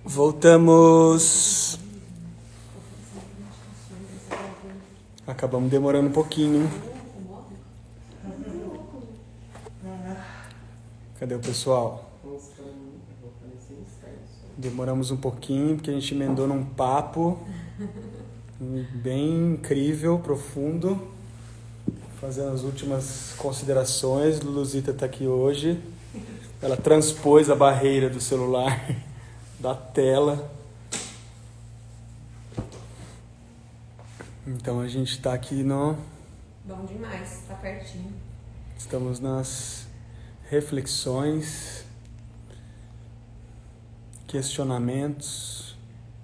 Voltamos. Acabamos demorando um pouquinho. Cadê o pessoal? Demoramos um pouquinho porque a gente emendou num papo bem incrível, profundo, fazendo as últimas considerações. Luluzita está aqui hoje. Ela transpôs a barreira do celular, da tela. Então a gente está aqui no... Bom demais, está pertinho. Estamos nas reflexões, questionamentos.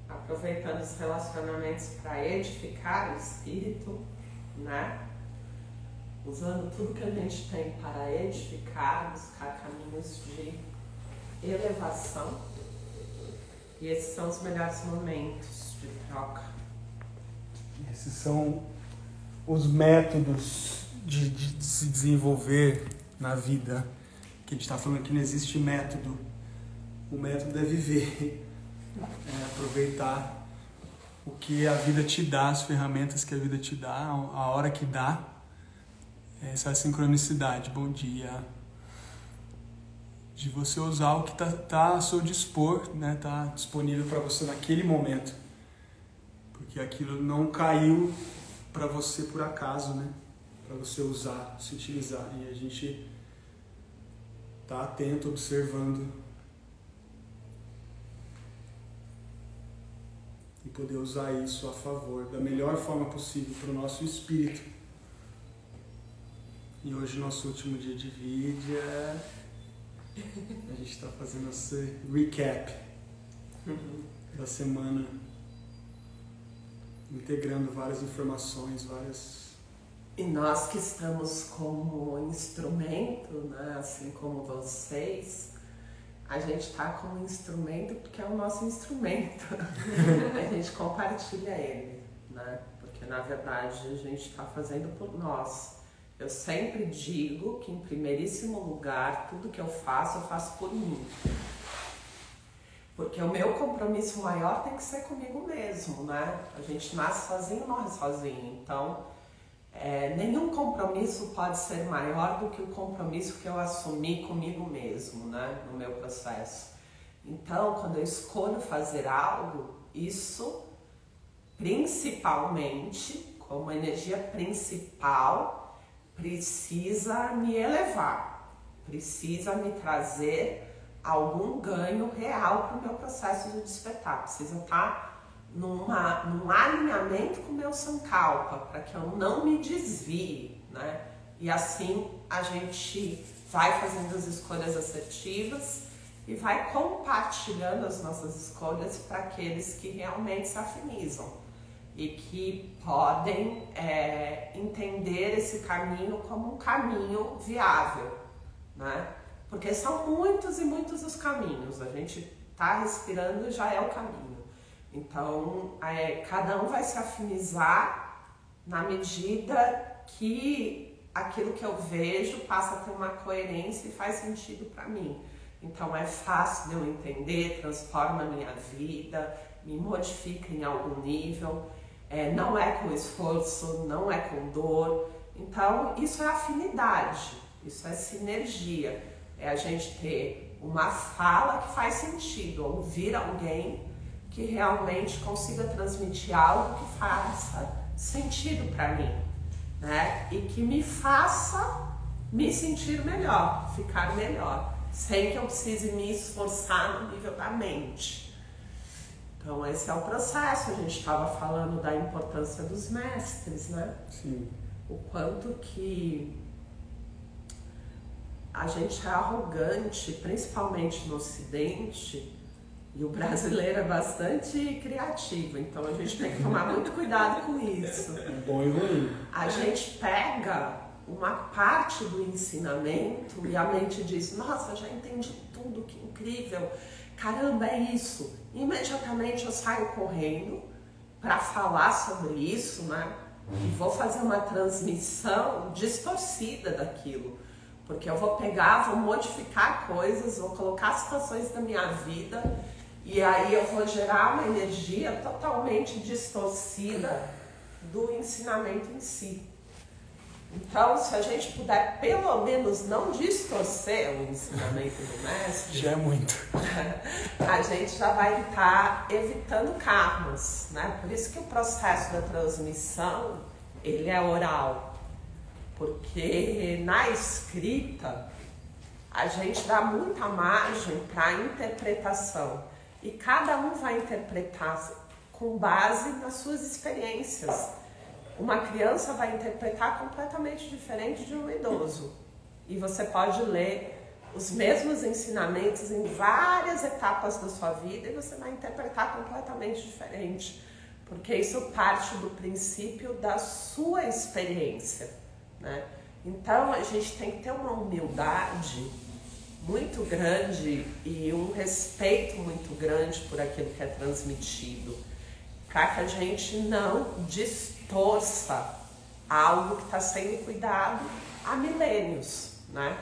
Aproveitando os relacionamentos para edificar o espírito, né? Usando tudo que a gente tem para edificar, buscar caminhos de elevação. E esses são os melhores momentos de troca. Esses são os métodos de se desenvolver na vida. Que a gente está falando que não existe método. O método é viver, é aproveitar o que a vida te dá, as ferramentas que a vida te dá, a hora que dá. Essa é a sincronicidade, bom dia. De você usar o que tá a seu dispor, né? Tá disponível para você naquele momento. Porque aquilo não caiu para você por acaso, né? Para você usar, se utilizar. E a gente tá atento, observando. E poder usar isso a favor, da melhor forma possível para o nosso espírito. E hoje, nosso último dia de vídeo, a gente está fazendo esse recap da semana, integrando várias informações, várias... E nós que estamos como instrumento, né, assim como vocês, a gente está como instrumento porque é o nosso instrumento. A gente compartilha ele, né? Porque na verdade a gente está fazendo por nós. Eu sempre digo que em primeiríssimo lugar, tudo que eu faço por mim. Porque o meu compromisso maior tem que ser comigo mesmo, né? A gente nasce sozinho, morre sozinho. Então, nenhum compromisso pode ser maior do que o compromisso que eu assumi comigo mesmo, né? No meu processo. Então, quando eu escolho fazer algo, isso principalmente, como energia principal, precisa me elevar, precisa me trazer algum ganho real para o meu processo de despertar, precisa estar num alinhamento com o meu sankalpa, para que eu não me desvie, né? E assim a gente vai fazendo as escolhas assertivas e vai compartilhando as nossas escolhas para aqueles que realmente se afinizam e que podem entender esse caminho como um caminho viável, né? Porque são muitos e muitos os caminhos, a gente está respirando e já é o caminho. Então, cada um vai se afinizar na medida que aquilo que eu vejo passa a ter uma coerência e faz sentido para mim. Então, é fácil de eu entender, transforma a minha vida, me modifica em algum nível. Não é com esforço, não é com dor. Então, isso é afinidade, isso é sinergia. É a gente ter uma fala que faz sentido, ouvir alguém que realmente consiga transmitir algo que faça sentido para mim, né? E que me faça me sentir melhor, ficar melhor, sem que eu precise me esforçar no nível da mente. Então esse é o processo, a gente estava falando da importância dos mestres, né? Sim. O quanto que a gente é arrogante, principalmente no Ocidente, e o brasileiro é bastante criativo, então a gente tem que tomar muito cuidado com isso. É bom e ruim. A gente pega uma parte do ensinamento e a mente diz, nossa, já entendi tudo, que incrível, caramba, é isso. Imediatamente eu saio correndo para falar sobre isso, né? E vou fazer uma transmissão distorcida daquilo. Porque eu vou pegar, vou modificar coisas, vou colocar situações da minha vida E aí eu vou gerar uma energia totalmente distorcida do ensinamento em si. Então, se a gente puder pelo menos não distorcer o ensinamento do mestre, já é muito. A gente já vai estar evitando karmas, né? Por isso que o processo da transmissão, ele é oral. Porque na escrita, a gente dá muita margem para a interpretação. E cada um vai interpretar com base nas suas experiências. Uma criança vai interpretar completamente diferente de um idoso. E você pode ler os mesmos ensinamentos em várias etapas da sua vida e você vai interpretar completamente diferente. Porque isso parte do princípio da sua experiência, né? Então a gente tem que ter uma humildade muito grande e um respeito muito grande por aquilo que é transmitido, para que a gente não distorça algo que está sendo cuidado há milênios, né?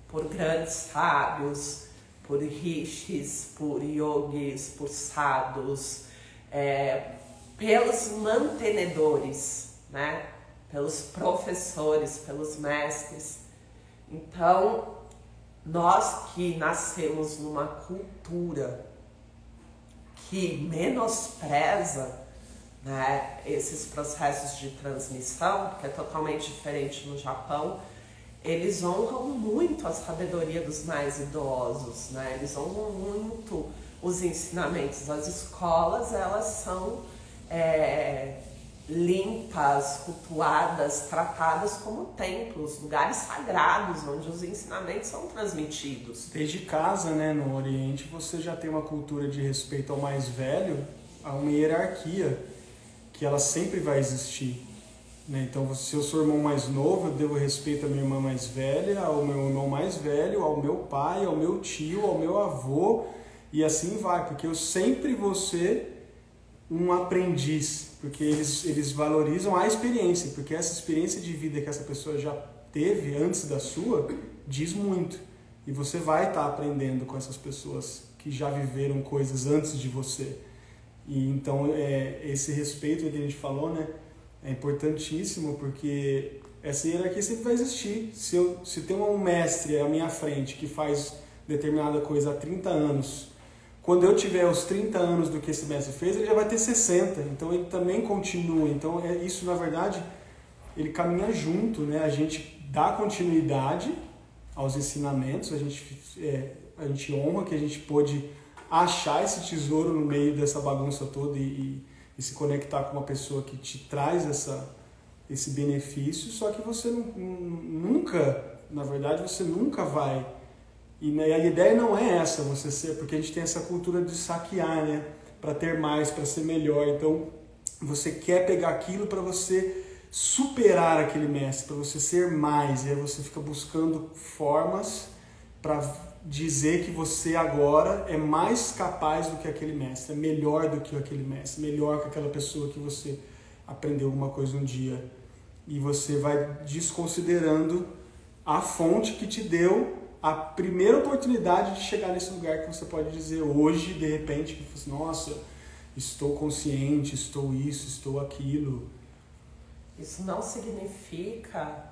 Por grandes sábios, por rishis, por yogis, por sadhus, pelos mantenedores, né? Pelos professores, pelos mestres. Então, nós que nascemos numa cultura que menospreza, né, esses processos de transmissão, que é totalmente diferente no Japão, eles honram muito a sabedoria dos mais idosos, né? Eles honram muito os ensinamentos. As escolas, elas são limpas, cultuadas, tratadas como templos, lugares sagrados, onde os ensinamentos são transmitidos. Desde casa, né, no Oriente, você já tem uma cultura de respeito ao mais velho, há uma hierarquia que ela sempre vai existir. Então, se eu sou o irmão mais novo, eu devo respeito à minha irmã mais velha, ao meu irmão mais velho, ao meu pai, ao meu tio, ao meu avô, e assim vai, porque eu sempre vou ser um aprendiz, porque eles valorizam a experiência, porque essa experiência de vida que essa pessoa já teve antes da sua, diz muito. E você vai estar aprendendo com essas pessoas que já viveram coisas antes de você. E então, esse respeito que a gente falou, né? É importantíssimo, porque essa hierarquia sempre vai existir. Se tem um mestre à minha frente que faz determinada coisa há 30 anos, quando eu tiver os 30 anos do que esse mestre fez, ele já vai ter 60. Então ele também continua. Então isso, na verdade, ele caminha junto, né? A gente dá continuidade aos ensinamentos, a gente honra que a gente pôde achar esse tesouro no meio dessa bagunça toda e se conectar com uma pessoa que te traz esse benefício, só que você nunca, na verdade, você nunca vai. E a ideia não é essa, você ser, porque a gente tem essa cultura de saquear, né? Para ter mais, para ser melhor. Então, você quer pegar aquilo para você superar aquele mestre, para você ser mais. E aí você fica buscando formas para dizer que você agora é mais capaz do que aquele mestre, é melhor do que aquele mestre, melhor que aquela pessoa que você aprendeu alguma coisa um dia. E você vai desconsiderando a fonte que te deu a primeira oportunidade de chegar nesse lugar que você pode dizer hoje, de repente, que você, nossa, estou consciente, estou isso, estou aquilo. Isso não significa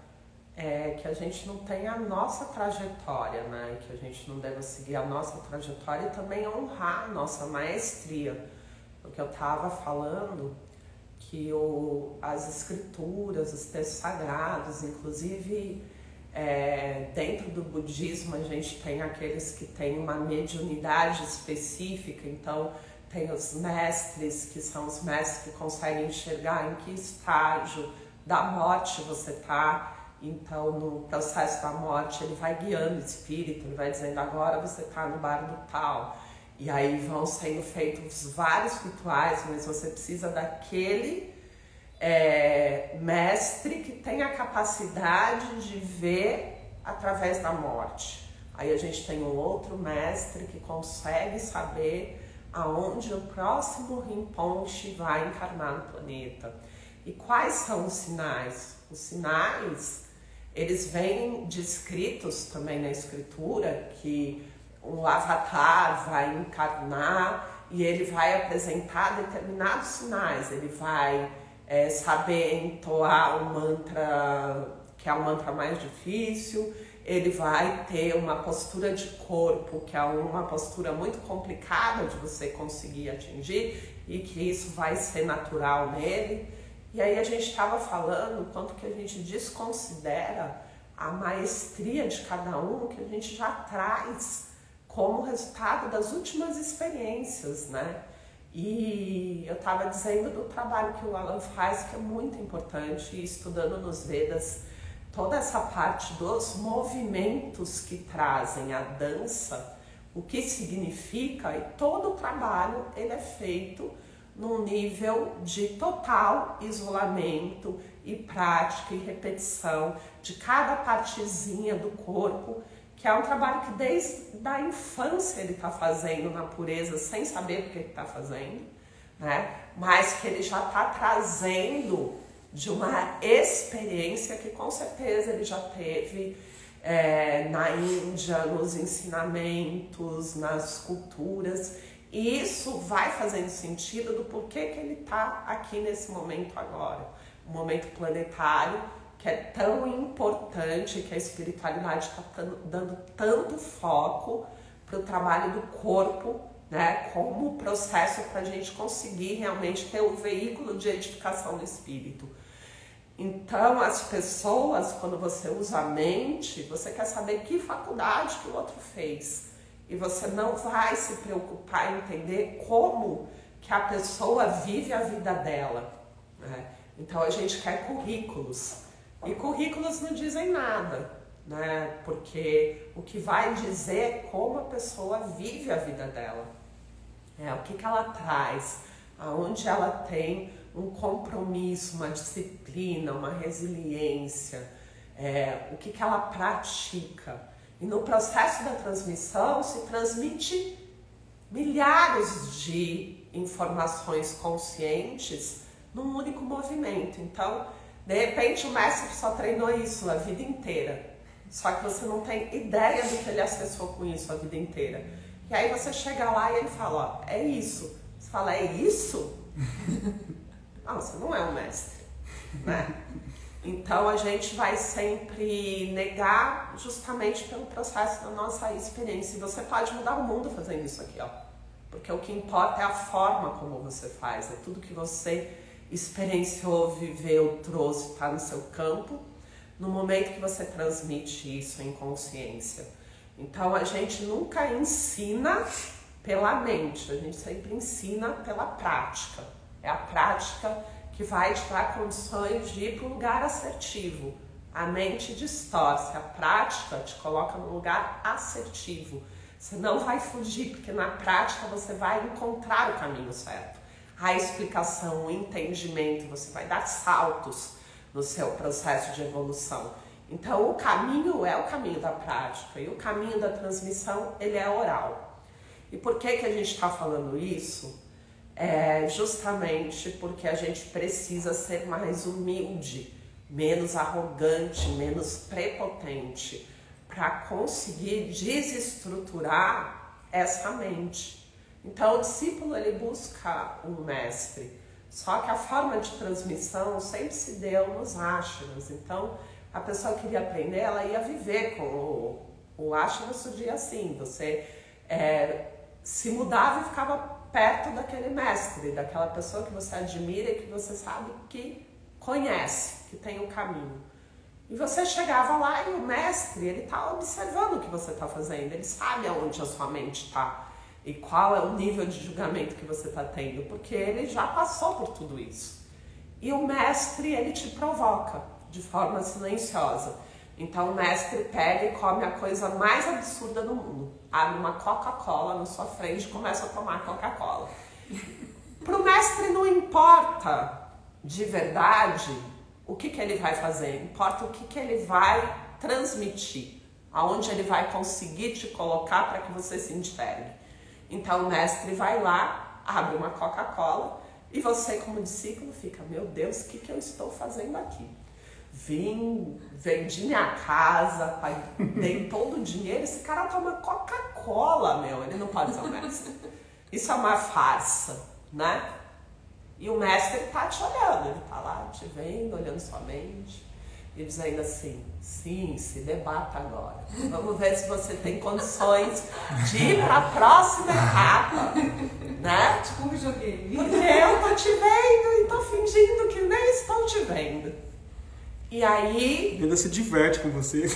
que a gente não tenha a nossa trajetória, né? Que a gente não deva seguir a nossa trajetória e também honrar a nossa maestria. Porque eu estava falando que as escrituras, os textos sagrados, inclusive dentro do budismo a gente tem aqueles que têm uma mediunidade específica, então tem os mestres, que são os mestres que conseguem enxergar em que estágio da morte você está. Então, no processo da morte, ele vai guiando o espírito, ele vai dizendo, agora você está no bardo tal. E aí vão sendo feitos vários rituais, mas você precisa daquele mestre que tem a capacidade de ver através da morte. Aí a gente tem um outro mestre que consegue saber aonde o próximo Rinpoche vai encarnar no planeta. E quais são os sinais? Os sinais, eles vêm descritos também na escritura, que o avatar vai encarnar e ele vai apresentar determinados sinais. Ele vai saber entoar um mantra, que é o mantra mais difícil. Ele vai ter uma postura de corpo, que é uma postura muito complicada de você conseguir atingir, e que isso vai ser natural nele. E aí a gente estava falando o quanto que a gente desconsidera a maestria de cada um, que a gente já traz como resultado das últimas experiências, né? E eu estava dizendo do trabalho que o Alan faz, que é muito importante, estudando nos Vedas, toda essa parte dos movimentos que trazem a dança, o que significa, e todo o trabalho ele é feito num nível de total isolamento e prática e repetição de cada partezinha do corpo, que é um trabalho que desde a infância ele está fazendo na pureza, sem saber porque ele está fazendo, né? Mas que ele já está trazendo de uma experiência que com certeza ele já teve na Índia, nos ensinamentos, nas culturas, e isso vai fazendo sentido do porquê que ele está aqui nesse momento agora, um momento planetário que é tão importante, que a espiritualidade está dando tanto foco para o trabalho do corpo, né, como processo para a gente conseguir realmente ter o veículo de edificação do espírito. Então, as pessoas, quando você usa a mente, você quer saber que faculdade que o outro fez. E você não vai se preocupar em entender como que a pessoa vive a vida dela, né? Então, a gente quer currículos. E currículos não dizem nada, né? Porque o que vai dizer é como a pessoa vive a vida dela. O que ela traz, aonde ela tem um compromisso, uma disciplina, uma resiliência, o que ela pratica. E no processo da transmissão se transmite milhares de informações conscientes num único movimento. Então, de repente o mestre só treinou isso a vida inteira, só que você não tem ideia do que ele acessou com isso a vida inteira. E aí você chega lá e ele fala, ó, é isso. Você fala, é isso? Não, você não é um mestre, né? Então a gente vai sempre negar justamente pelo processo da nossa experiência. E você pode mudar o mundo fazendo isso aqui, ó. Porque o que importa é a forma como você faz, é tudo que você experienciou, viveu, trouxe, está no seu campo, no momento que você transmite isso em consciência. Então a gente nunca ensina pela mente, a gente sempre ensina pela prática. É a prática que vai te dar condições de ir para um lugar assertivo. A mente distorce, a prática te coloca num lugar assertivo. Você não vai fugir, porque na prática você vai encontrar o caminho certo. A explicação, o entendimento, você vai dar saltos no seu processo de evolução. Então o caminho é o caminho da prática e o caminho da transmissão, ele é oral. E por que a gente está falando isso? Justamente porque a gente precisa ser mais humilde, menos arrogante, menos prepotente, para conseguir desestruturar essa mente. Então o discípulo ele busca um mestre, só que a forma de transmissão sempre se deu nos ashramas. Então a pessoa queria aprender, ela ia viver com o ashrama surgia assim, você se mudava e ficava perto daquele mestre, daquela pessoa que você admira e que você sabe que conhece, que tem o caminho. E você chegava lá e o mestre, ele está observando o que você está fazendo, ele sabe aonde a sua mente está e qual é o nível de julgamento que você está tendo, porque ele já passou por tudo isso. E o mestre, ele te provoca de forma silenciosa. Então o mestre pega e come a coisa mais absurda do mundo. Abre uma Coca-Cola na sua frente e começa a tomar Coca-Cola. Para o mestre não importa de verdade o que ele vai fazer, importa o que ele vai transmitir, aonde ele vai conseguir te colocar para que você se enxergue. Então o mestre vai lá, abre uma Coca-Cola e você como discípulo fica, meu Deus, o que eu estou fazendo aqui? vendi minha casa, dei todo o dinheiro, esse cara toma Coca-Cola, meu, ele não pode ser o mestre. Isso é uma farsa, né? E o mestre tá te olhando, ele tá lá te vendo, olhando sua mente, e dizendo assim, sim, se debata agora. Vamos ver se você tem condições de ir para a próxima etapa, né? Tipo um videogame. Porque eu tô te vendo e tô fingindo que nem estou te vendo. E aí... Ele ainda se diverte com você.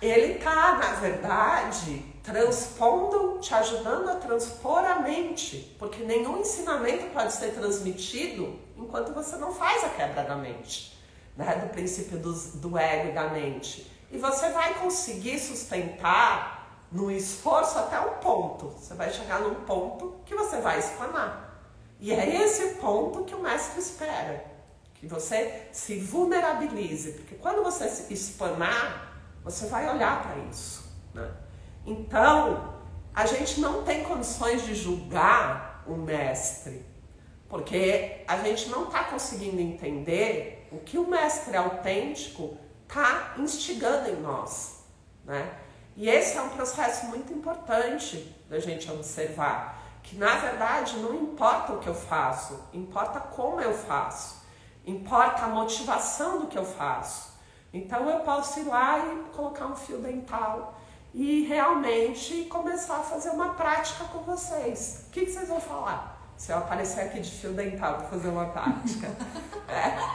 Ele tá, na verdade, transpondo, te ajudando a transpor a mente. Porque nenhum ensinamento pode ser transmitido enquanto você não faz a quebra da mente, né? Do princípio do ego e da mente. E você vai conseguir sustentar no esforço até um ponto. Você vai chegar num ponto que você vai explanar. E é esse ponto que o mestre espera. Que você se vulnerabilize. Porque quando você se explanar, você vai olhar para isso, né? Então, a gente não tem condições de julgar o mestre, porque a gente não está conseguindo entender o que o mestre autêntico está instigando em nós, né? E esse é um processo muito importante da gente observar, que na verdade não importa o que eu faço, importa como eu faço, importa a motivação do que eu faço. Então eu posso ir lá e colocar um fio dental e realmente começar a fazer uma prática com vocês. O que vocês vão falar? Se eu aparecer aqui de fio dental para fazer uma prática.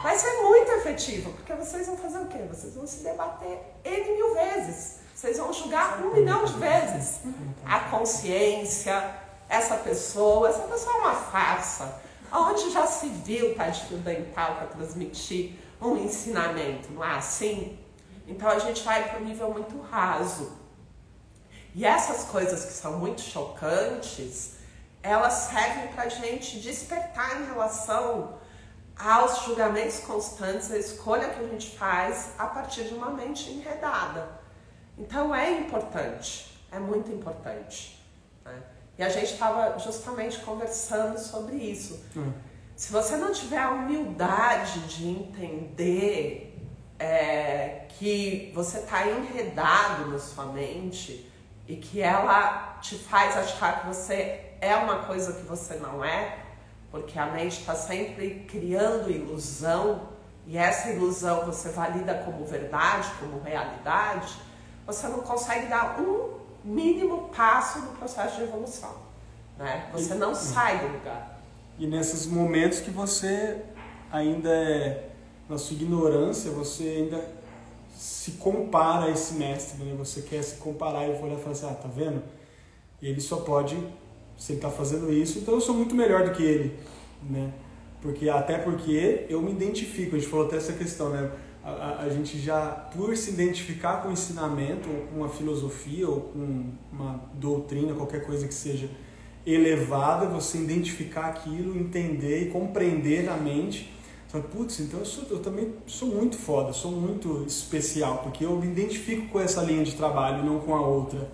Vai ser muito efetivo, porque vocês vão fazer o quê? Vocês vão se debater N mil vezes. Vocês vão julgar 1 milhão de vezes. A consciência, essa pessoa é uma farsa. Onde já se viu tá de fio dental para transmitir um ensinamento, não é assim? Então a gente vai para um nível muito raso. E essas coisas que são muito chocantes, elas servem para a gente despertar em relação aos julgamentos constantes, a escolha que a gente faz a partir de uma mente enredada. Então é importante, é muito importante, né? E a gente estava justamente conversando sobre isso. Se você não tiver a humildade de entender que você está enredado na sua mente e que ela te faz achar que você é uma coisa que você não é, porque a mente está sempre criando ilusão e essa ilusão você valida como verdade, como realidade, você não consegue dar um mínimo passo no processo de evolução, né? Você não sai do lugar. E nesses momentos que você ainda na sua ignorância, você ainda se compara a esse mestre, né? Você quer se comparar e olhar e falar assim, tá vendo? Ele só pode, se ele está fazendo isso, então eu sou muito melhor do que ele, né? Até porque eu me identifico, a gente falou até essa questão, né? A gente já, por se identificar com o ensinamento, ou com uma filosofia, ou com uma doutrina, qualquer coisa que seja elevada, você identificar aquilo, entender e compreender a mente. Você fala, putz, então eu também sou muito foda, sou muito especial, porque eu me identifico com essa linha de trabalho e não com a outra.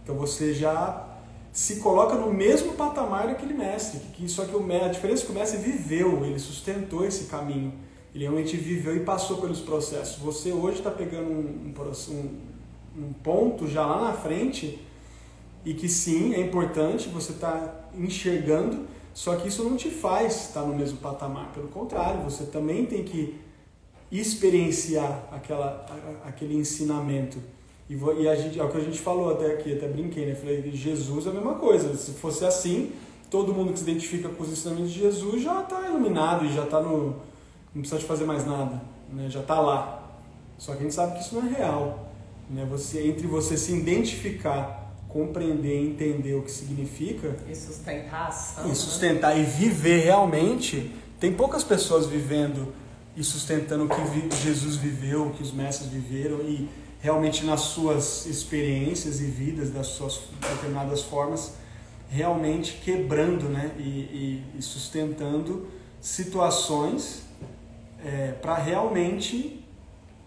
Então você já se coloca no mesmo patamar daquele mestre. Só que a diferença é que o mestre viveu, ele sustentou esse caminho. Ele realmente viveu e passou pelos processos. Você hoje está pegando um ponto já lá na frente e que sim, é importante, você está enxergando, só que isso não te faz estar no mesmo patamar. Pelo contrário, você também tem que experienciar aquele ensinamento. E a gente, é o que a gente falou até aqui, até brinquei, né? Falei, Jesus é a mesma coisa. Se fosse assim, todo mundo que se identifica com os ensinamentos de Jesus já está iluminado e já está no... não precisa de fazer mais nada, né? Já está lá. Só que a gente sabe que isso não é real, né? Entre você se identificar, compreender, entender o que significa e sustentar a ação, e sustentar, né? E viver realmente. Tem poucas pessoas vivendo e sustentando o que Jesus viveu, o que os mestres viveram e realmente nas suas experiências e vidas, das suas determinadas formas, realmente quebrando, né? e sustentando situações para realmente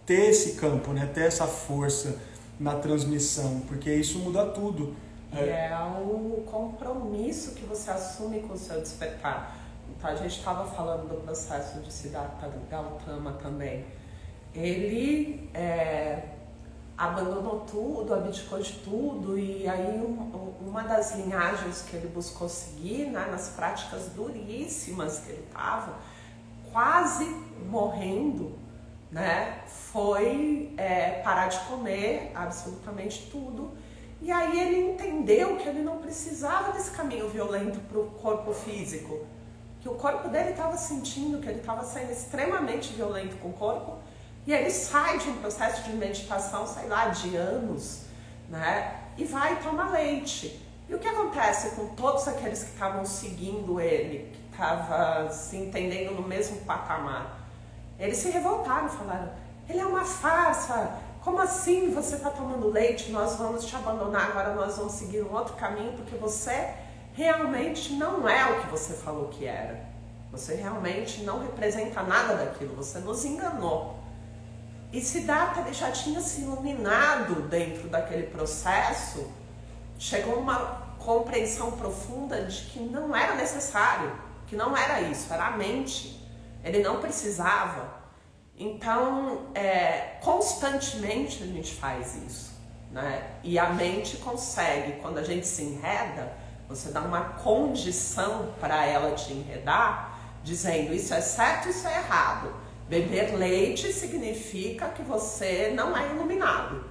ter esse campo, né? Ter essa força na transmissão, porque isso muda tudo. É o compromisso que você assume com o seu despertar. Então a gente estava falando do processo de Siddhartha Gautama também. Ele abandonou tudo, abdicou de tudo, e aí uma das linhagens que ele buscou seguir, né, nas práticas duríssimas que ele estava, quase morrendo, né, foi parar de comer absolutamente tudo. E aí ele entendeu que ele não precisava desse caminho violento para o corpo físico, que o corpo dele estava sentindo que ele estava sendo extremamente violento com o corpo, e ele sai de um processo de meditação, sei lá, de anos, né, e vai tomar leite. E o que acontece com todos aqueles que estavam seguindo ele, que estavam se entendendo no mesmo patamar? Eles se revoltaram e falaram: ele é uma farsa, como assim você está tomando leite, nós vamos te abandonar, agora nós vamos seguir um outro caminho, porque você realmente não é o que você falou que era. Você realmente não representa nada daquilo, você nos enganou. E Siddhartha, ele já tinha se iluminado dentro daquele processo, chegou a uma compreensão profunda de que não era necessário, que não era isso, era a mente. Ele não precisava. Então, constantemente a gente faz isso, né? E a mente consegue, quando a gente se enreda, você dá uma condição para ela te enredar, dizendo isso é certo, isso é errado. Beber leite significa que você não é iluminado.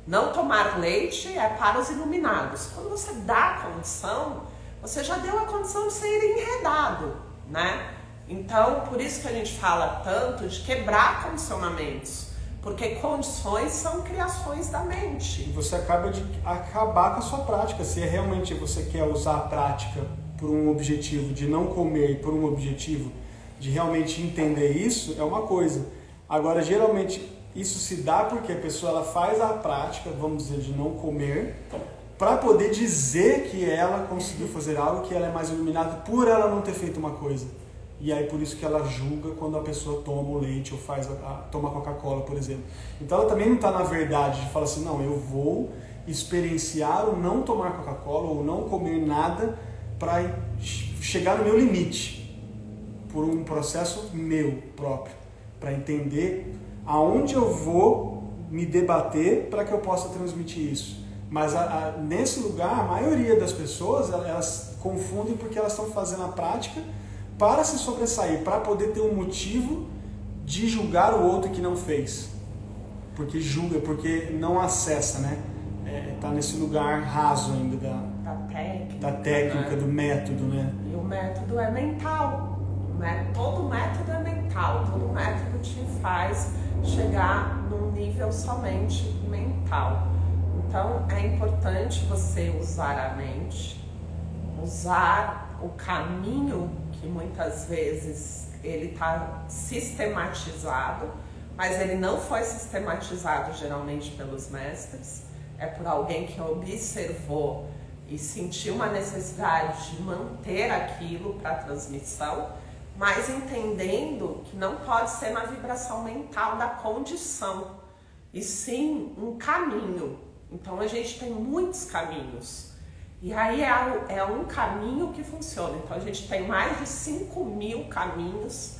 Não tomar leite é para os iluminados. Quando você dá a condição, você já deu a condição de ser enredado, né? Então, por isso que a gente fala tanto de quebrar condicionamentos, porque condições são criações da mente. E você acaba de acabar com a sua prática. Se realmente você quer usar a prática por um objetivo de não comer, por um objetivo de realmente entender isso, é uma coisa. Agora, geralmente, isso se dá porque a pessoa ela faz a prática, vamos dizer, de não comer, para poder dizer que ela conseguiu fazer algo, que ela é mais iluminada por ela não ter feito uma coisa. E aí por isso que ela julga quando a pessoa toma o leite ou toma Coca-Cola, por exemplo. Então ela também não está na verdade de falar assim, não, eu vou experienciar o não tomar Coca-Cola ou não comer nada para chegar no meu limite, por um processo meu próprio, para entender aonde eu vou me debater para que eu possa transmitir isso. Mas nesse lugar, a maioria das pessoas, elas confundem porque elas estão fazendo a prática para se sobressair, para poder ter um motivo de julgar o outro que não fez. Porque julga, porque não acessa, né? Tá nesse lugar raso ainda da técnica, né? Do método, né? E o método é mental. Todo método é mental, todo método te faz chegar num nível somente mental. Então é importante você usar a mente, usar o caminho que muitas vezes ele está sistematizado, mas ele não foi sistematizado geralmente pelos mestres, é por alguém que observou e sentiu uma necessidade de manter aquilo para a transmissão, mas entendendo que não pode ser na vibração mental da condição, e sim um caminho. Então a gente tem muitos caminhos, e aí é um caminho que funciona. Então a gente tem mais de 5.000 caminhos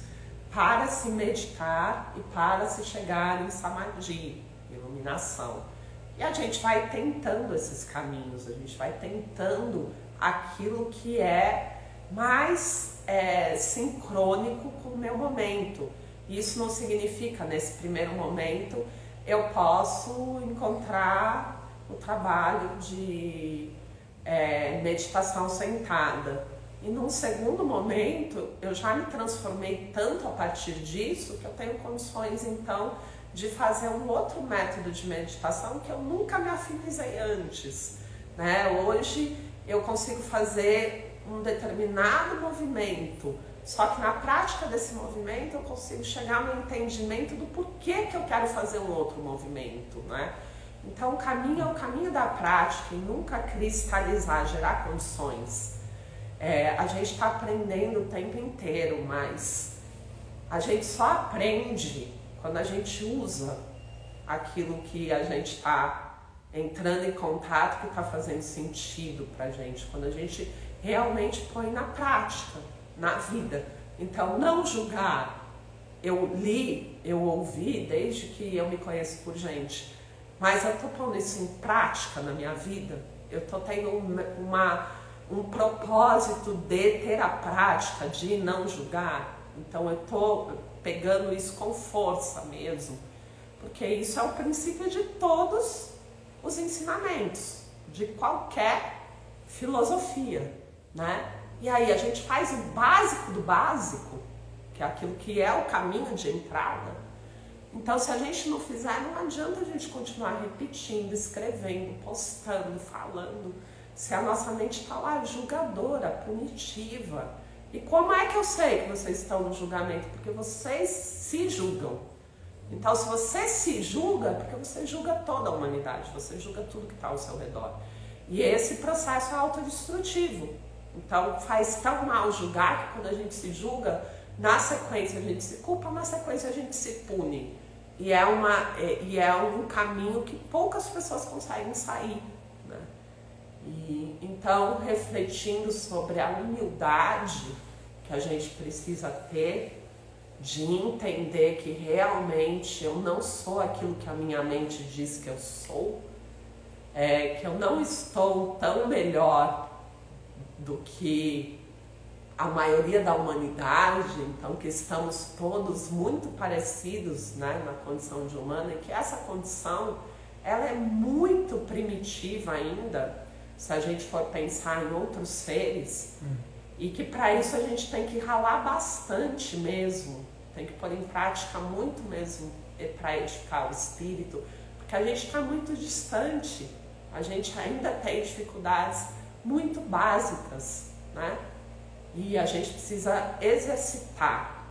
para se meditar e para se chegar em Samadhi, iluminação. E a gente vai tentando esses caminhos, a gente vai tentando aquilo que é mais sincrônico com o meu momento. Isso não significa, nesse primeiro momento, eu posso encontrar o trabalho de meditação sentada. E num segundo momento, eu já me transformei tanto a partir disso que eu tenho condições, então, de fazer um outro método de meditação que eu nunca me afinizei antes, né? Hoje eu consigo fazer um determinado movimento, só que na prática desse movimento eu consigo chegar no entendimento do porquê que eu quero fazer um outro movimento, né? Então o caminho é o caminho da prática e nunca cristalizar, gerar condições. A gente está aprendendo o tempo inteiro, mas a gente só aprende quando a gente usa aquilo que a gente está entrando em contato, que está fazendo sentido para a gente, quando a gente realmente põe na prática. na vida. Então, não julgar. Eu li, eu ouvi desde que eu me conheço por gente, mas eu estou pondo isso em prática na minha vida. Eu estou tendo um propósito de ter a prática de não julgar. Então eu estou pegando isso com força mesmo, porque isso é o princípio de todos os ensinamentos, de qualquer filosofia, né? E aí a gente faz o básico do básico, que é aquilo que é o caminho de entrada. Então, se a gente não fizer, não adianta a gente continuar repetindo, escrevendo, postando, falando, se a nossa mente está lá julgadora, punitiva. E como é que eu sei que vocês estão no julgamento? Porque vocês se julgam. Então, se você se julga, é porque você julga toda a humanidade, você julga tudo que está ao seu redor. E esse processo é autodestrutivo. Então, faz tão mal julgar que quando a gente se julga, na sequência a gente se culpa, na sequência a gente se pune. E é um caminho que poucas pessoas conseguem sair, né? E, então, refletindo sobre a humildade que a gente precisa ter, de entender que realmente eu não sou aquilo que a minha mente diz que eu sou, que eu não estou tão melhor do que a maioria da humanidade, então que estamos todos muito parecidos, né, na condição de humano, e que essa condição ela é muito primitiva ainda, se a gente for pensar em outros seres, e que para isso a gente tem que ralar bastante mesmo, tem que pôr em prática muito mesmo para edificar o espírito, porque a gente está muito distante, a gente ainda tem dificuldades muito básicas, né? E a gente precisa exercitar.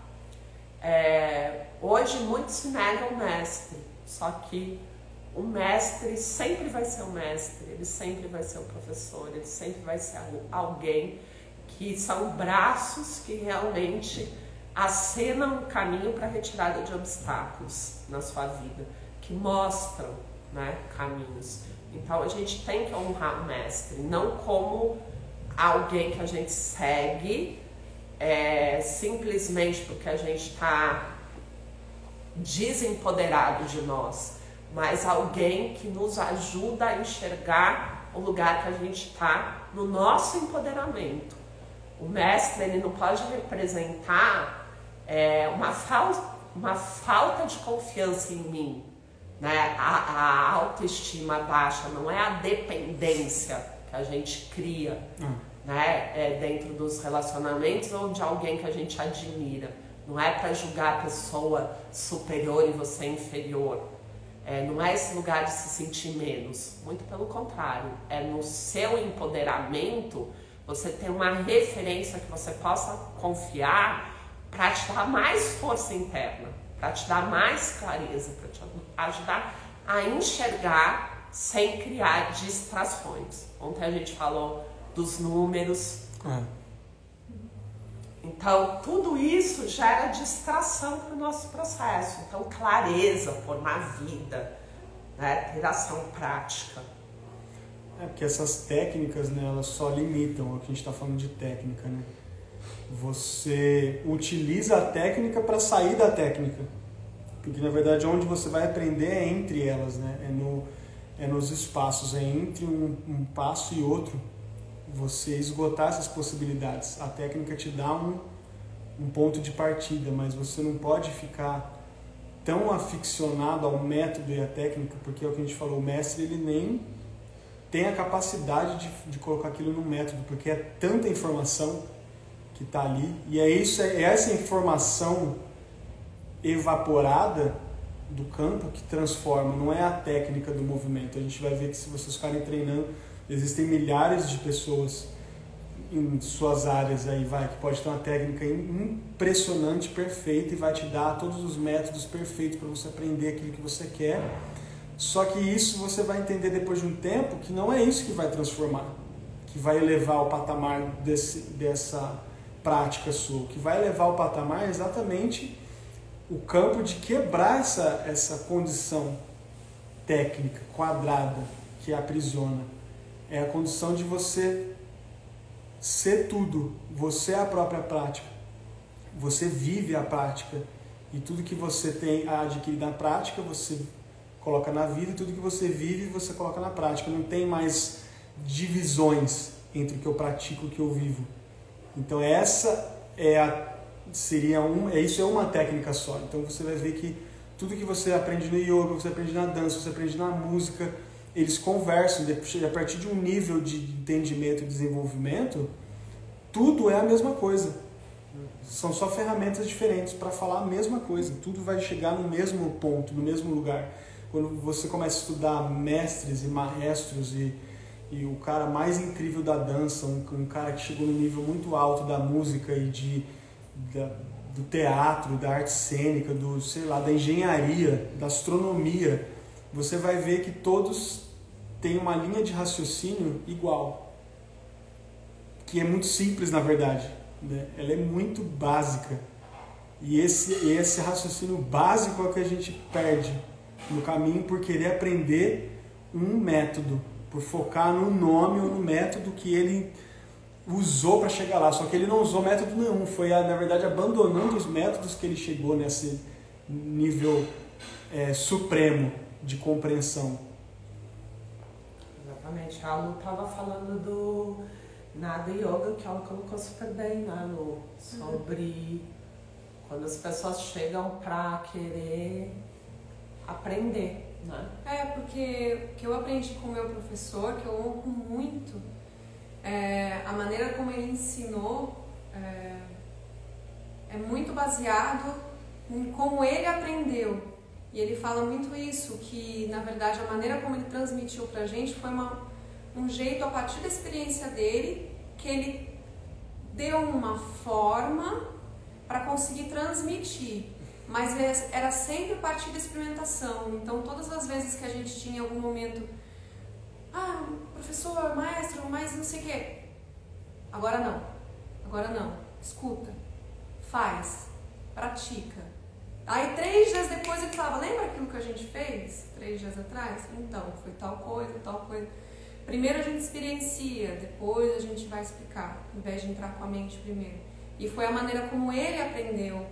Hoje muitos se negam o mestre, só que o mestre sempre vai ser o mestre, ele sempre vai ser o professor, ele sempre vai ser alguém que são braços que realmente acenam o caminho para a retirada de obstáculos na sua vida, que mostram, né, caminhos. Então a gente tem que honrar o mestre, não como alguém que a gente segue simplesmente porque a gente está desempoderado de nós, mas alguém que nos ajuda a enxergar o lugar que a gente está no nosso empoderamento. O mestre, ele não pode representar uma falta de confiança em mim, né? A autoestima baixa não é a dependência que a gente cria, né? Dentro dos relacionamentos ou de alguém que a gente admira. Não é para julgar a pessoa superior e você inferior. Não é esse lugar de se sentir menos. Muito pelo contrário. É no seu empoderamento você ter uma referência que você possa confiar para te dar mais força interna, para te dar mais clareza, para te ajudar a enxergar sem criar distrações. Ontem a gente falou dos números. Então, tudo isso gera distração para o nosso processo. Então, clareza, pôr na vida, né? Ter ação prática. Porque essas técnicas, né, elas só limitam o que a gente está falando de técnica, né? Você utiliza a técnica para sair da técnica. Porque, na verdade, onde você vai aprender é entre elas, né? É nos espaços, é entre um passo e outro. Você esgotar essas possibilidades. A técnica te dá um ponto de partida, mas você não pode ficar tão aficionado ao método e à técnica, porque é o que a gente falou, o mestre ele nem tem a capacidade de colocar aquilo no método, porque é tanta informação que está ali, e é essa informação evaporada do campo que transforma, não é a técnica do movimento. A gente vai ver que se vocês ficarem treinando, existem milhares de pessoas em suas áreas aí, que pode ter uma técnica impressionante, perfeita, e vai te dar todos os métodos perfeitos para você aprender aquilo que você quer. Só que isso você vai entender depois de um tempo que não é isso que vai transformar, que vai elevar o patamar dessa prática sua. O que vai elevar o patamar é exatamente o campo de quebrar essa condição técnica, quadrada, que aprisiona. É a condição de você ser tudo. Você é a própria prática. Você vive a prática. E tudo que você tem a adquirir na prática, você coloca na vida. E tudo que você vive, você coloca na prática. Não tem mais divisões entre o que eu pratico e o que eu vivo. Então essa isso é uma técnica só. Então você vai ver que tudo que você aprende no yoga, você aprende na dança, você aprende na música, eles conversam. A partir de um nível de entendimento e desenvolvimento, tudo é a mesma coisa. São só ferramentas diferentes para falar a mesma coisa. Tudo vai chegar no mesmo ponto, no mesmo lugar. Quando você começa a estudar mestres e maestros e o cara mais incrível da dança, um cara que chegou no nível muito alto da música e do teatro, da arte cênica, da engenharia, da astronomia, você vai ver que todos têm uma linha de raciocínio igual, que é muito simples na verdade, né? Ela é muito básica, e esse raciocínio básico é o que a gente perde no caminho por querer aprender um método, por focar no nome ou no método que ele usou para chegar lá. Só que ele não usou método nenhum, foi na verdade abandonando os métodos que ele chegou nesse nível supremo de compreensão. Exatamente. A Lu estava falando do Nada Yoga, que ela colocou super bem, né, Lu? Sobre quando as pessoas chegam para querer aprender, né? Porque o que eu aprendi com o meu professor, que eu honro muito, a maneira como ele ensinou é muito baseado em como ele aprendeu. E ele fala muito isso, que na verdade a maneira como ele transmitiu pra gente foi um jeito, a partir da experiência dele, que ele deu uma forma para conseguir transmitir. Mas era sempre a partir da experimentação. Então todas as vezes que a gente tinha algum momento, professor, maestro, mas não sei o quê. Agora não. Escuta, faz, pratica. Aí 3 dias depois ele falava, lembra aquilo que a gente fez 3 dias atrás? Então, foi tal coisa. Primeiro a gente experiencia, depois a gente vai explicar, ao invés de entrar com a mente primeiro. E foi a maneira como ele aprendeu.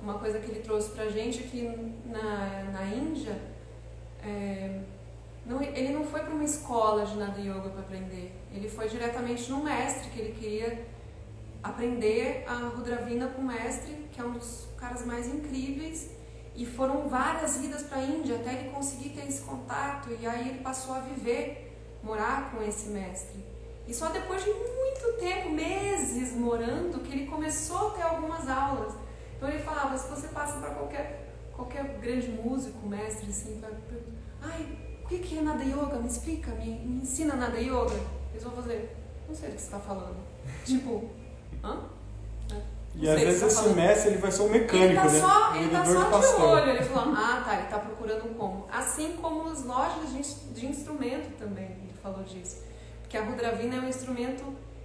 Uma coisa que ele trouxe pra gente aqui na Índia, ele não foi para uma escola de Nada Yoga para aprender. Ele foi diretamente no mestre, que ele queria aprender a Rudravina com o mestre, que é um dos caras mais incríveis. E foram várias idas para a Índia até ele conseguir ter esse contato. E aí ele passou a morar com esse mestre. E só depois de muito tempo, meses morando, que ele começou a ter algumas aulas. Então ele falava, se você passa para qualquer grande músico, mestre, assim, o que é Nada Yoga? Me explica, me ensina Nada Yoga. Eles vão fazer, não sei do que você está falando. Tipo, hã? E às vezes esse mestre ele vai ser um mecânico, ele tá só de olho. Ele falou, ele está procurando como. Assim como as lojas de instrumento também, ele falou disso. Porque a Rudravina é um instrumento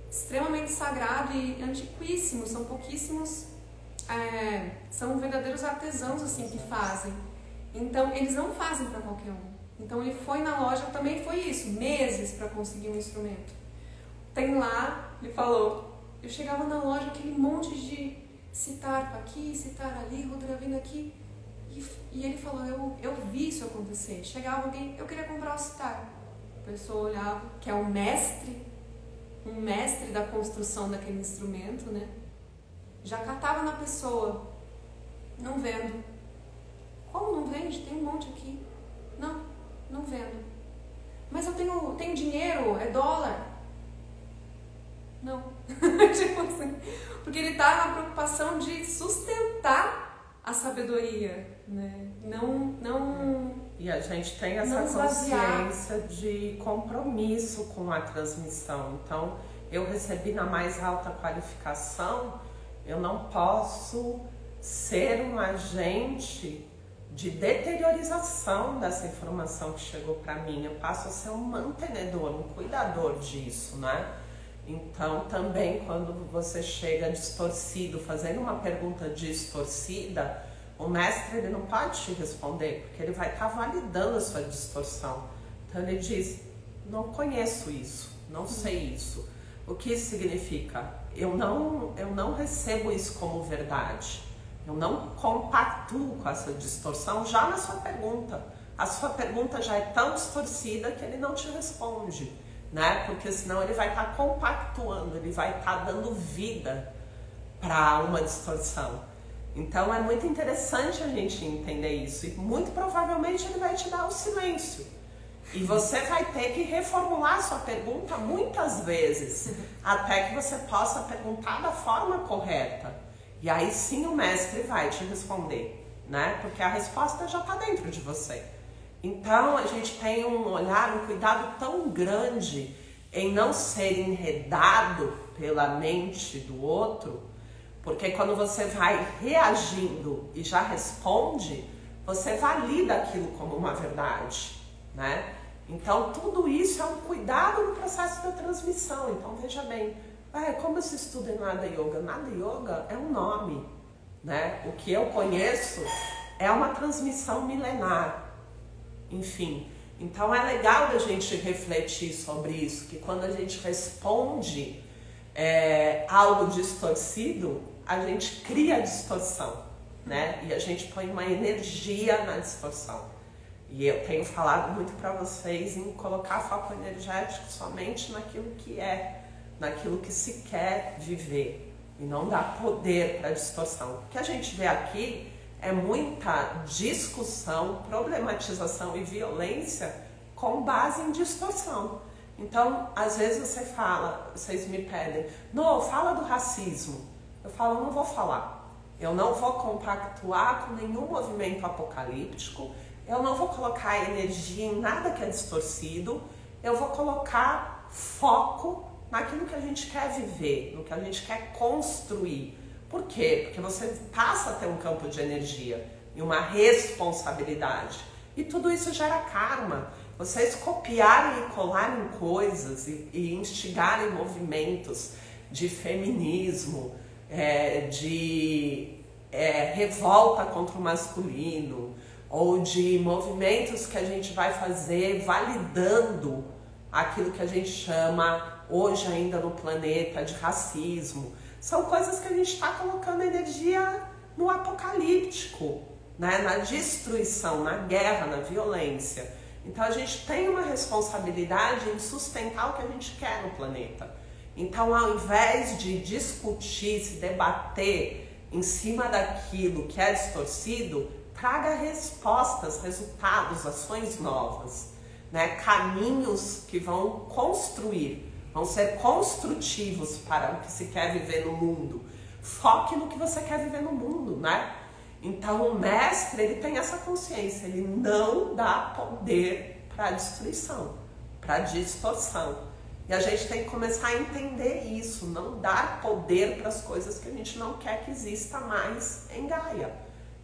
extremamente sagrado e antiquíssimo. São pouquíssimos, são verdadeiros artesãos assim que fazem. Então eles não fazem para qualquer um. Então ele foi na loja, também foi isso, meses para conseguir um instrumento. Tem lá, ele falou, eu chegava na loja, aquele monte de citar aqui, citar ali, Rudravina aqui, e ele falou, eu vi isso acontecer. Chegava alguém, eu queria comprar o citar. A pessoa olhava, que é um mestre da construção daquele instrumento, né? Já catava na pessoa, não vendo. Como não vende? Tem um monte aqui. Não vendo. Mas eu tenho dinheiro, é dólar. Não. Tipo assim, porque ele está na preocupação de sustentar a sabedoria, né? Não. E a gente tem essa consciência de compromisso com a transmissão. Então, eu recebi na mais alta qualificação, eu não posso ser um agente de deteriorização dessa informação que chegou para mim. Eu passo a ser um mantenedor, um cuidador disso, né? Então, também quando você chega distorcido, fazendo uma pergunta distorcida, o mestre ele não pode te responder, porque ele vai estar validando a sua distorção. Então ele diz, não conheço isso, não sei isso. O que isso significa? Eu não recebo isso como verdade. Eu não compactuo com essa distorção já na sua pergunta. A sua pergunta já é tão distorcida que ele não te responde, né? Porque senão ele vai estar compactuando, ele vai estar dando vida para uma distorção. Então é muito interessante a gente entender isso. E muito provavelmente ele vai te dar o silêncio. E você vai ter que reformular a sua pergunta muitas vezes, até que você possa perguntar da forma correta. E aí sim o mestre vai te responder, né? Porque a resposta já está dentro de você. Então a gente tem um olhar, um cuidado tão grande em não ser enredado pela mente do outro, porque quando você vai reagindo e já responde, você valida aquilo como uma verdade, né? Então tudo isso é um cuidado no processo da transmissão. Então veja bem, como se estuda em Nada Yoga? Nada Yoga é um nome, né? O que eu conheço é uma transmissão milenar, enfim. Então é legal a gente refletir sobre isso, que quando a gente responde algo distorcido, a gente cria distorção, né? E a gente põe uma energia na distorção. E eu tenho falado muito para vocês em colocar foco energético somente naquilo que é, naquilo que se quer viver, e não dar poder para a distorção. O que a gente vê aqui é muita discussão, problematização e violência com base em distorção. Então, às vezes vocês me pedem, não, fala do racismo. Eu falo, não vou falar. Eu não vou compactuar com nenhum movimento apocalíptico, eu não vou colocar energia em nada que é distorcido, eu vou colocar foco naquilo que a gente quer viver, no que a gente quer construir. Por quê? Porque você passa a ter um campo de energia e uma responsabilidade. E tudo isso gera karma. Vocês copiarem e colarem coisas e instigarem movimentos de feminismo, de revolta contra o masculino, ou de movimentos que a gente vai fazer validando aquilo que a gente chama hoje ainda no planeta de racismo. São coisas que a gente está colocando energia no apocalíptico, né? Na destruição, na guerra, na violência. Então a gente tem uma responsabilidade em sustentar o que a gente quer no planeta. Então, ao invés de discutir, se debater em cima daquilo que é distorcido, traga respostas, resultados, ações novas, né? Caminhos que vão construir, vão ser construtivos para o que se quer viver no mundo. Foque no que você quer viver no mundo, né? Então o mestre, ele tem essa consciência, ele não dá poder para a destruição, para a distorção. E a gente tem que começar a entender isso, não dar poder para as coisas que a gente não quer que exista mais em Gaia,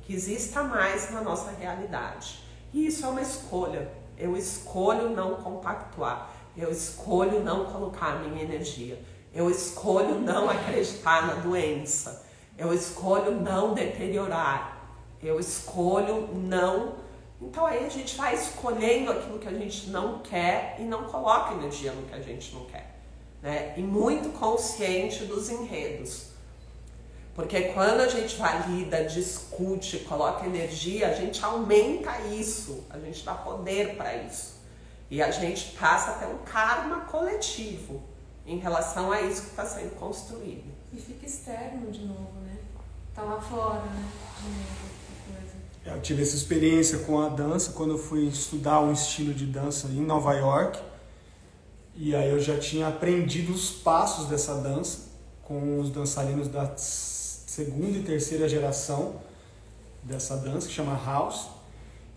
que exista mais na nossa realidade. E isso é uma escolha. Eu escolho não compactuar, eu escolho não colocar a minha energia, eu escolho não acreditar na doença, eu escolho não deteriorar, eu escolho não... Então aí a gente vai escolhendo aquilo que a gente não quer e não coloca energia no que a gente não quer, né? E muito consciente dos enredos. Porque quando a gente valida, discute, coloca energia, a gente aumenta isso, a gente dá poder para isso. E a gente passa a ter um karma coletivo em relação a isso que está sendo construído. E fica externo de novo, né? Tá lá fora, né? De novo. Eu tive essa experiência com a dança quando eu fui estudar um estilo de dança em Nova York. E aí eu já tinha aprendido os passos dessa dança com os dançarinos da segunda e terceira geração dessa dança, que chama House.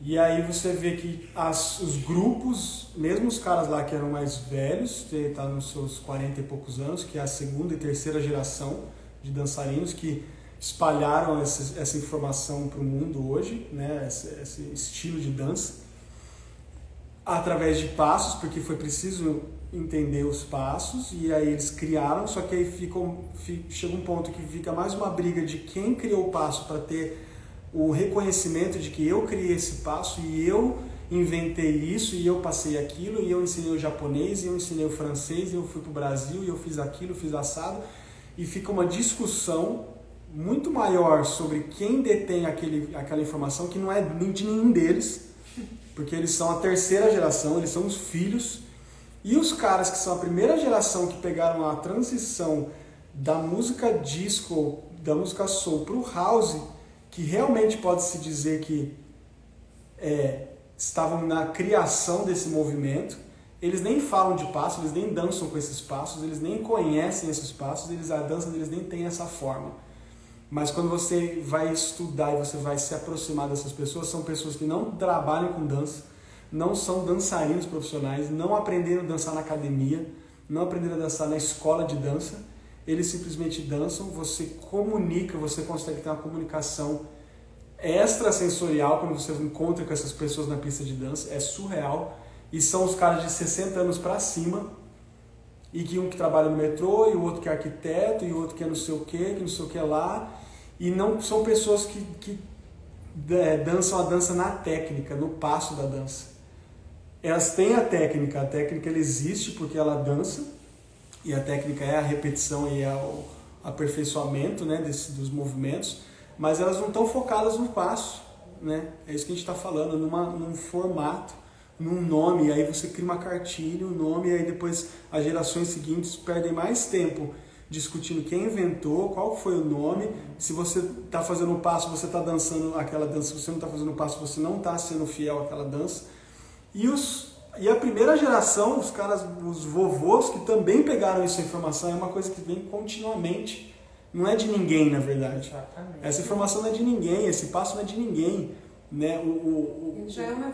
E aí você vê que os grupos, mesmo os caras lá que eram mais velhos, tá nos seus 40 e poucos anos, que é a segunda e terceira geração de dançarinos que espalharam essa informação para o mundo hoje, né? Esse estilo de dança, através de passos, porque foi preciso entender os passos, e aí eles criaram, só que aí chega um ponto que fica mais uma briga de quem criou o passo para ter o reconhecimento de que eu criei esse passo e eu inventei isso e eu passei aquilo e eu ensinei o japonês e eu ensinei o francês e eu fui pro Brasil e eu fiz aquilo, fiz assado, e fica uma discussão muito maior sobre quem detém aquela informação, que não é de nenhum deles, porque eles são a terceira geração, eles são os filhos, e os caras que são a primeira geração que pegaram a transição da música disco, da música soul pro house, que realmente pode-se dizer que estavam na criação desse movimento. Eles nem falam de passos, eles nem dançam com esses passos, eles nem conhecem esses passos, a dança deles nem tem essa forma. Mas quando você vai estudar e você vai se aproximar dessas pessoas, são pessoas que não trabalham com dança, não são dançarinos profissionais, não aprenderam a dançar na academia, não aprenderam a dançar na escola de dança, eles simplesmente dançam, você comunica, você consegue ter uma comunicação extrasensorial quando você encontra com essas pessoas na pista de dança, é surreal. E são os caras de 60 anos pra cima, e que um que trabalha no metrô, e o outro que é arquiteto, e o outro que é não sei o que não sei o que lá, e não são pessoas que dançam a dança na técnica, no passo da dança. Elas têm a técnica ela existe porque ela dança, e a técnica é a repetição e é o aperfeiçoamento, né, dos movimentos, mas elas não estão focadas no passo, né? É isso que a gente está falando, num formato, num nome, e aí você cria uma cartilha, um nome, e aí depois as gerações seguintes perdem mais tempo discutindo quem inventou, qual foi o nome, se você está fazendo um passo, você está dançando aquela dança, se você não está fazendo um passo, você não está sendo fiel àquela dança. E a primeira geração, os caras, os vovôs que também pegaram essa informação, é uma coisa que vem continuamente, não é de ninguém, na verdade. Exatamente. Essa informação não é de ninguém, esse passo não é de ninguém. Né? Já é uma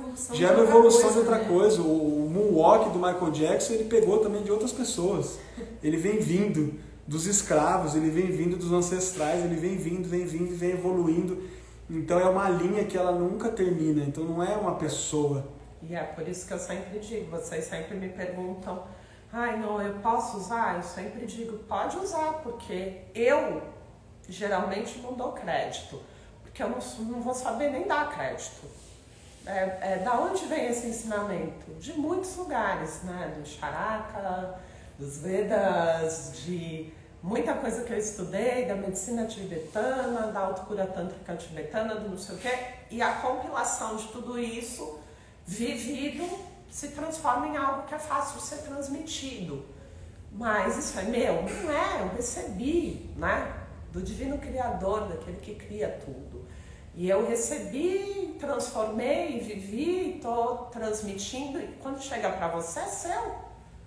evolução, de outra coisa. O moonwalk do Michael Jackson, ele pegou também de outras pessoas. Ele vem vindo dos escravos, ele vem vindo dos ancestrais, ele vem vindo e vem evoluindo. Então é uma linha que ela nunca termina, então não é uma pessoa. E é por isso que eu sempre digo, vocês sempre me perguntam, ai não, eu posso usar? Eu sempre digo, pode usar, porque eu geralmente não dou crédito. Que eu não vou saber nem dar crédito. Da onde vem esse ensinamento? De muitos lugares, né? Do Charaka, dos Vedas, de muita coisa que eu estudei, da medicina tibetana, da autocura tântrica tibetana, do não sei o quê. E a compilação de tudo isso, vivido, se transforma em algo que é fácil de ser transmitido. Mas isso é meu? Não é, eu recebi, né? Do Divino Criador, daquele que cria tudo. E eu recebi, transformei, vivi, estou transmitindo, e quando chega para você, é seu.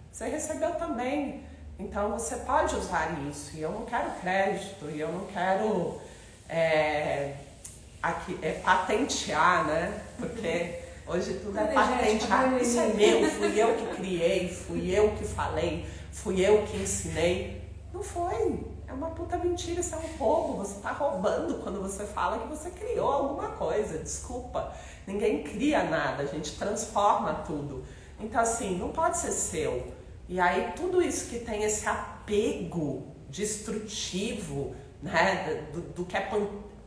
Você recebeu também. Então você pode usar isso. E eu não quero crédito, e eu não quero patentear, né? Porque hoje tudo é patentear. Isso é meu, fui eu que criei, fui eu que falei, fui eu que ensinei. Não foi. É uma puta mentira, isso é um roubo, você tá roubando quando você fala que você criou alguma coisa, desculpa. Ninguém cria nada, a gente transforma tudo. Então assim, não pode ser seu. E aí tudo isso que tem esse apego destrutivo, né, do que é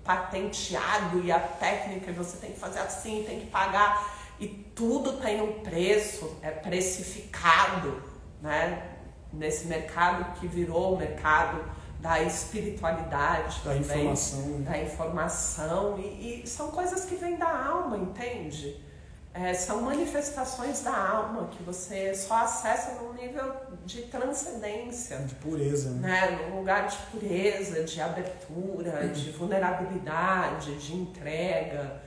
patenteado e a técnica, e você tem que fazer assim, tem que pagar, e tudo tem um preço, é precificado, né, nesse mercado que virou o mercado da espiritualidade, da informação, da informação, e são coisas que vêm da alma, entende? São manifestações da alma que você só acessa num nível de transcendência, de pureza, né? Num lugar de pureza, de abertura, de vulnerabilidade, de entrega,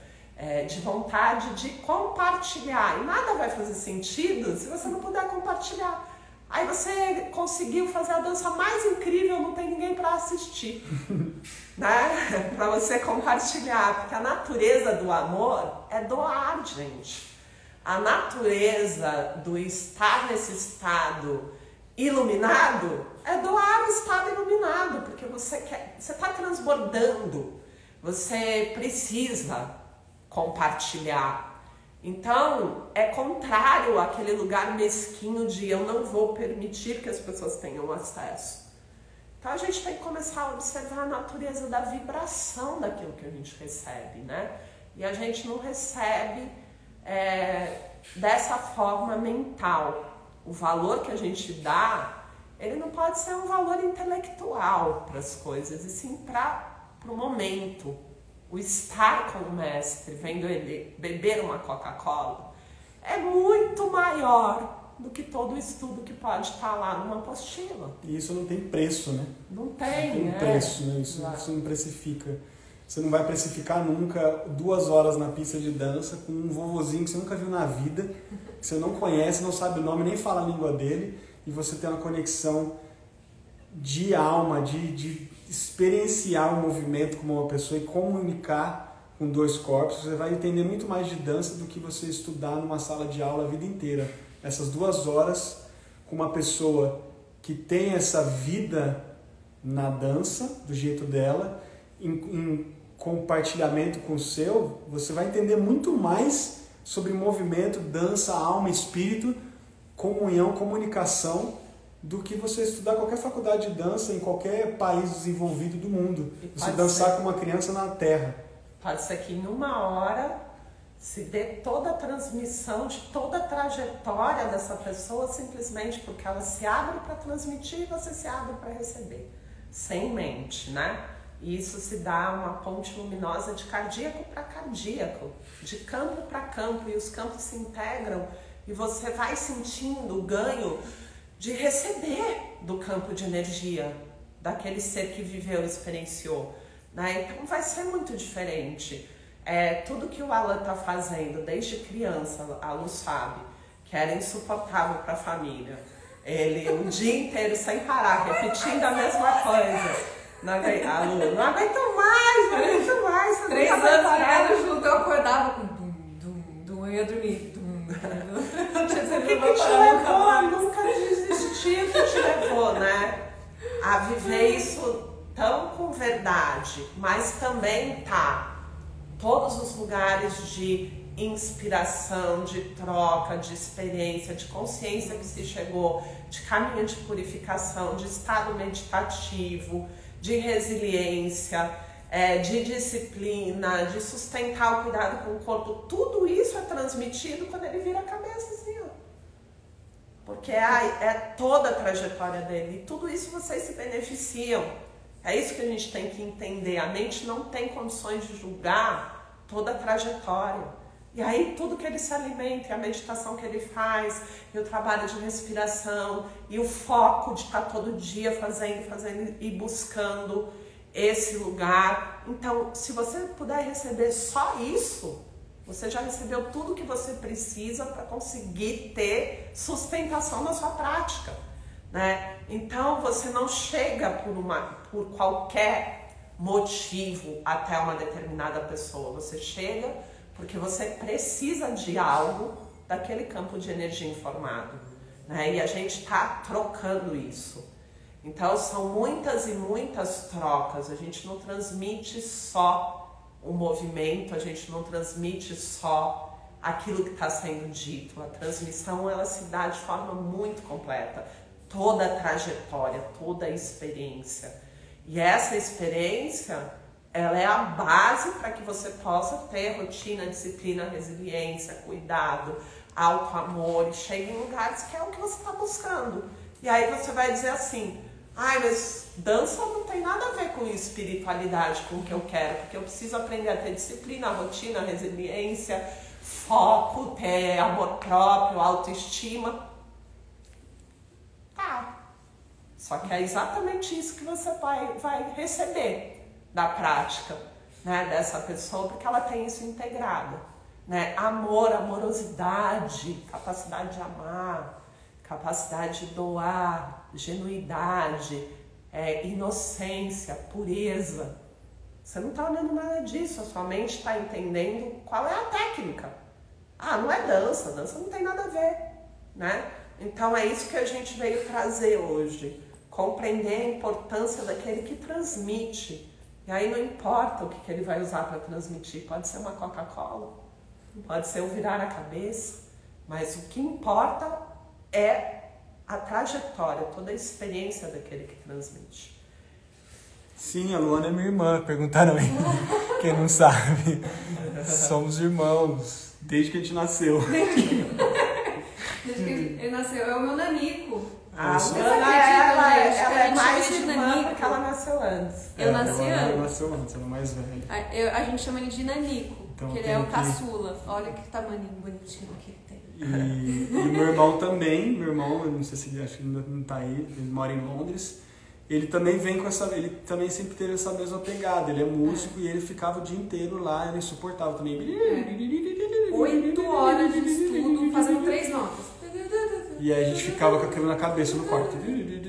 de vontade de compartilhar. E nada vai fazer sentido se você não puder compartilhar. Aí você conseguiu fazer a dança mais incrível, não tem ninguém para assistir, né? Para você compartilhar, porque a natureza do amor é doar, gente. A natureza do estar nesse estado iluminado é doar o estado iluminado, porque você está transbordando, você precisa compartilhar. Então, é contrário àquele lugar mesquinho de eu não vou permitir que as pessoas tenham acesso. Então, a gente tem que começar a observar a natureza da vibração daquilo que a gente recebe, né? E a gente não recebe dessa forma mental. O valor que a gente dá, ele não pode ser um valor intelectual para as coisas, e sim para o momento. O estar com o mestre, vendo ele beber uma Coca-Cola, é muito maior do que todo o estudo que pode estar lá numa apostila. E isso não tem preço, né? Não tem, não tem preço, né? Isso não precifica. Você não vai precificar nunca 2 horas na pista de dança com um vovozinho que você nunca viu na vida, que você não conhece, não sabe o nome, nem fala a língua dele, e você tem uma conexão de alma, de experienciar um movimento com uma pessoa e comunicar com 2 corpos. Você vai entender muito mais de dança do que você estudar numa sala de aula a vida inteira. Essas 2 horas com uma pessoa que tem essa vida na dança, do jeito dela, em compartilhamento com o seu, você vai entender muito mais sobre movimento, dança, alma, espírito, comunhão, comunicação, do que você estudar qualquer faculdade de dança em qualquer país desenvolvido do mundo. Você dançar com uma criança na terra. Pode ser que em 1 hora se dê toda a transmissão de toda a trajetória dessa pessoa, simplesmente porque ela se abre para transmitir e você se abre para receber, sem mente, né? E isso se dá uma ponte luminosa de cardíaco para cardíaco, de campo para campo, e os campos se integram e você vai sentindo o ganho de receber do campo de energia daquele ser que viveu, experienciou, né? Então vai ser muito diferente. Tudo que o Alan está fazendo desde criança, a Lu sabe, que era insuportável para a família. Ele o dia inteiro sem parar, repetindo a mesma coisa. Não aguento mais. 3 anos junto, eu acordava com dum, eu ia dormir. O que te levou a nunca desistir? O que te levou, né? A viver isso tão com verdade, mas também todos os lugares de inspiração, de troca, de experiência, de consciência que se chegou, de caminho de purificação, de estado meditativo, de resiliência, de disciplina, de sustentar o cuidado com o corpo, tudo isso é transmitido quando ele vira a cabeça assim, ó. Porque é toda a trajetória dele, e tudo isso vocês se beneficiam. É isso que a gente tem que entender. A mente não tem condições de julgar toda a trajetória. E aí tudo que ele se alimenta, e a meditação que ele faz, e o trabalho de respiração, e o foco de estar todo dia fazendo e buscando esse lugar. Então, se você puder receber só isso, você já recebeu tudo que você precisa para conseguir ter sustentação na sua prática, né? Então, você não chega por qualquer motivo até uma determinada pessoa. Você chega porque você precisa de algo daquele campo de energia informado, né? E a gente está trocando isso. Então são muitas e muitas trocas. A gente não transmite só o movimento, a gente não transmite só aquilo que está sendo dito. A transmissão, ela se dá de forma muito completa. Toda a trajetória, toda a experiência. E essa experiência, ela é a base para que você possa ter rotina, disciplina, resiliência, cuidado, auto-amor, e chegue em lugares que é o que você está buscando. E aí você vai dizer assim: mas dança não tem nada a ver com espiritualidade, com o que eu quero, porque eu preciso aprender a ter disciplina, rotina, resiliência, foco, ter amor próprio, autoestima. Só que é exatamente isso que você vai receber da prática, né, dessa pessoa, porque ela tem isso integrado, né? Amor, amorosidade, capacidade de amar, capacidade de doar, genuidade, inocência, pureza. Você não está olhando nada disso, a sua mente está entendendo qual é a técnica. Não é dança, dança não tem nada a ver, né? Então é isso que a gente veio trazer hoje, compreender a importância daquele que transmite. E aí não importa o que ele vai usar para transmitir, pode ser uma Coca-Cola, pode ser o virar a cabeça, mas o que importa é a trajetória, toda a experiência daquele que transmite. Sim, a Luana é minha irmã, perguntaram aí, quem não sabe. Somos irmãos. Desde que a gente nasceu. Desde que ele nasceu. É o meu nanico. A Isso. Ana, ela é mais irmã porque ela nasceu antes. Eu nasci ela antes. nasceu antes, ela é mais velha. A gente chama ele de nanico, Então, porque ele é o caçula. Olha que tamaninho bonitinho que ele tem. E o meu irmão também, meu irmão, eu não sei se ele acho que ainda não tá aí, ele mora em Londres. Ele também vem com essa, ele também sempre teve essa mesma pegada. Ele é músico e ele ficava o dia inteiro lá, ele suportava também. 8 horas de estudo fazendo 3 notas. E aí a gente ficava com aquilo na cabeça no quarto. E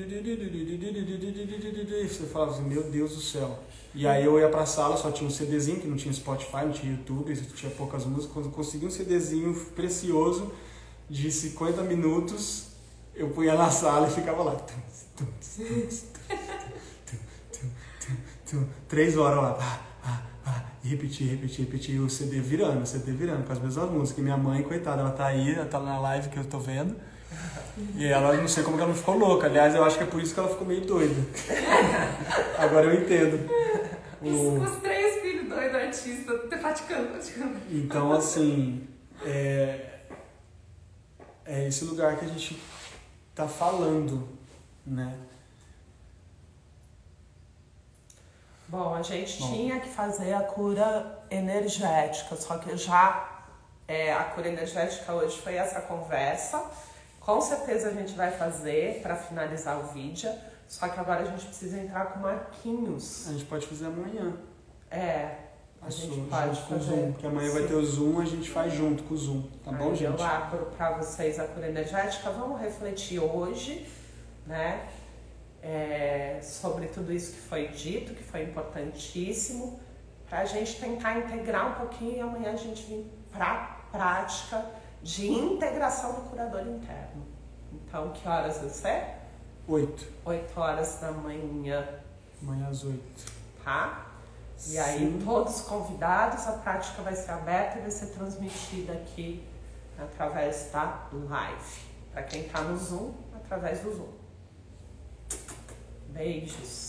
você falava assim, meu Deus do céu. E aí eu ia pra sala, só tinha um CDzinho, que não tinha Spotify, não tinha YouTube, tinha poucas músicas. Quando eu consegui um CDzinho precioso de 50 minutos, eu punha na sala e ficava lá. 3 horas lá. E repetir, o CD virando, com as mesmas músicas. E minha mãe, coitada, ela tá aí, ela tá na live que eu tô vendo. E ela, não sei como que ela não ficou louca. Aliás, eu acho que é por isso que ela ficou meio doida. Agora eu entendo. Os 3 filhos doidos artistas, praticando. Então, assim, é esse lugar que a gente tá falando, né? Bom, a gente tinha que fazer a cura energética, só que já a cura energética hoje foi essa conversa. Com certeza a gente vai fazer para finalizar o vídeo, só que agora a gente precisa entrar com marquinhos. A gente pode fazer amanhã. A gente pode com o fazer. Zoom, porque amanhã vai ter o Zoom, a gente faz junto com o Zoom, tá bom, gente? Eu abro para vocês a cura energética, vamos refletir hoje, né? Sobre tudo isso que foi dito, que foi importantíssimo, para a gente tentar integrar um pouquinho e amanhã a gente vir para a prática de integração do curador interno. Então, que horas vai ser? 8. 8 horas da manhã. Amanhã às 8. Tá? E aí, todos convidados, a prática vai ser aberta e vai ser transmitida aqui através da live. Para quem está no Zoom, através do Zoom. Beijos.